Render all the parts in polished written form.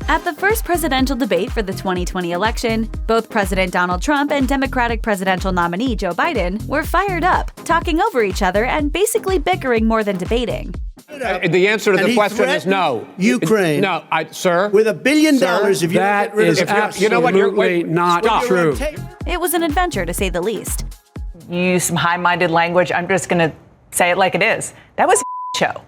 At the first presidential debate for the 2020 election, both President Donald Trump and Democratic presidential nominee Joe Biden were fired up, talking over each other and basically bickering more than debating. The answer to the question is no. Ukraine. No, sir. With $1 billion, if you that is absolutely not true. It was an adventure, to say the least. You use some high-minded language. I'm just going to say it like it is. That was a show.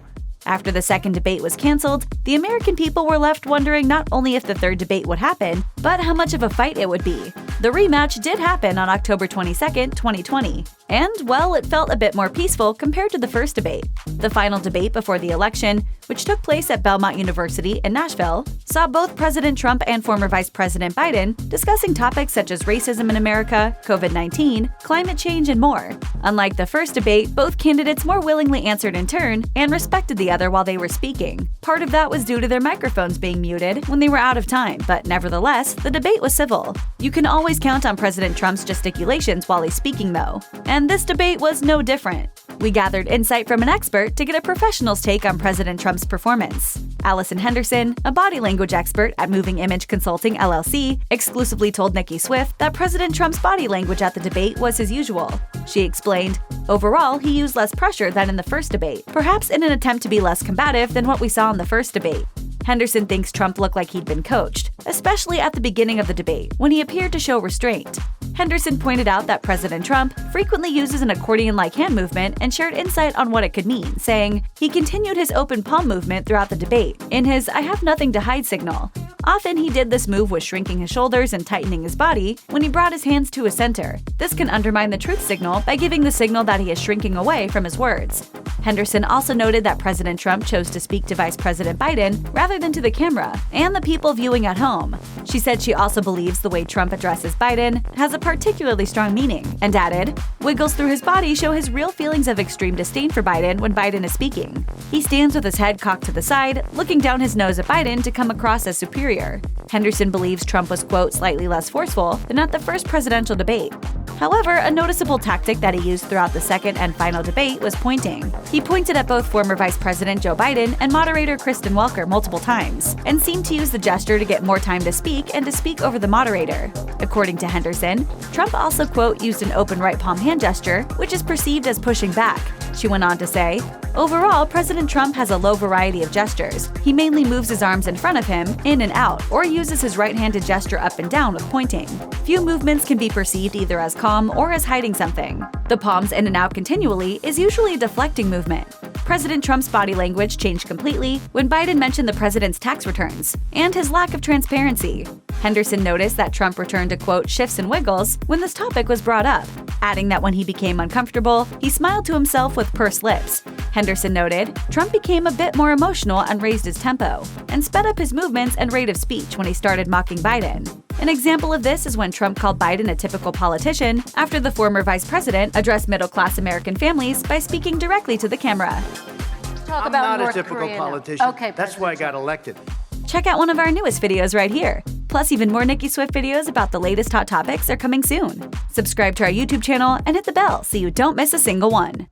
After the second debate was canceled, the American people were left wondering not only if the third debate would happen, but how much of a fight it would be. The rematch did happen on October 22, 2020. And, well, it felt a bit more peaceful compared to the first debate. The final debate before the election, which took place at Belmont University in Nashville, saw both President Trump and former Vice President Biden discussing topics such as racism in America, COVID-19, climate change, and more. Unlike the first debate, both candidates more willingly answered in turn and respected the other while they were speaking. Part of that was due to their microphones being muted when they were out of time, but nevertheless, the debate was civil. You can always count on President Trump's gesticulations while he's speaking, though. And this debate was no different. We gathered insight from an expert to get a professional's take on President Trump's performance. Allison Henderson, a body language expert at Moving Image Consulting LLC, exclusively told Nicki Swift that President Trump's body language at the debate was his usual. She explained, "Overall, he used less pressure than in the first debate, perhaps in an attempt to be less combative than what we saw in the first debate." Henderson thinks Trump looked like he'd been coached, especially at the beginning of the debate, when he appeared to show restraint. Henderson pointed out that President Trump frequently uses an accordion-like hand movement and shared insight on what it could mean, saying, he continued his open palm movement throughout the debate, in his "I have nothing to hide" signal. Often he did this move with shrinking his shoulders and tightening his body when he brought his hands to his center. This can undermine the truth signal by giving the signal that he is shrinking away from his words. Henderson also noted that President Trump chose to speak to Vice President Biden rather than to the camera and the people viewing at home. She said she also believes the way Trump addresses Biden has a particularly strong meaning, and added, "Wiggles through his body show his real feelings of extreme disdain for Biden when Biden is speaking. He stands with his head cocked to the side, looking down his nose at Biden to come across as superior." Henderson believes Trump was, quote, "slightly less forceful than at the first presidential debate." However, a noticeable tactic that he used throughout the second and final debate was pointing. He pointed at both former Vice President Joe Biden and moderator Kristen Welker multiple times, and seemed to use the gesture to get more time to speak and to speak over the moderator. According to Henderson, Trump also, quote, "used an open right palm hand gesture, which is perceived as pushing back." She went on to say, "Overall, President Trump has a low variety of gestures. He mainly moves his arms in front of him, in and out, or uses his right-handed gesture up and down with pointing. Few movements can be perceived either as calm or as hiding something. The palms in and out continually is usually a deflecting movement." President Trump's body language changed completely when Biden mentioned the president's tax returns and his lack of transparency. Henderson noticed that Trump returned to, quote, "shifts and wiggles" when this topic was brought up, adding that when he became uncomfortable, he smiled to himself with pursed lips. Henderson noted, Trump became a bit more emotional and raised his tempo, and sped up his movements and rate of speech when he started mocking Biden. An example of this is when Trump called Biden a typical politician after the former vice president addressed middle-class American families by speaking directly to the camera. I'm not a typical politician. Okay, that's why I got elected. Check out one of our newest videos right here. Plus, even more Nicki Swift videos about the latest hot topics are coming soon. Subscribe to our YouTube channel and hit the bell so you don't miss a single one.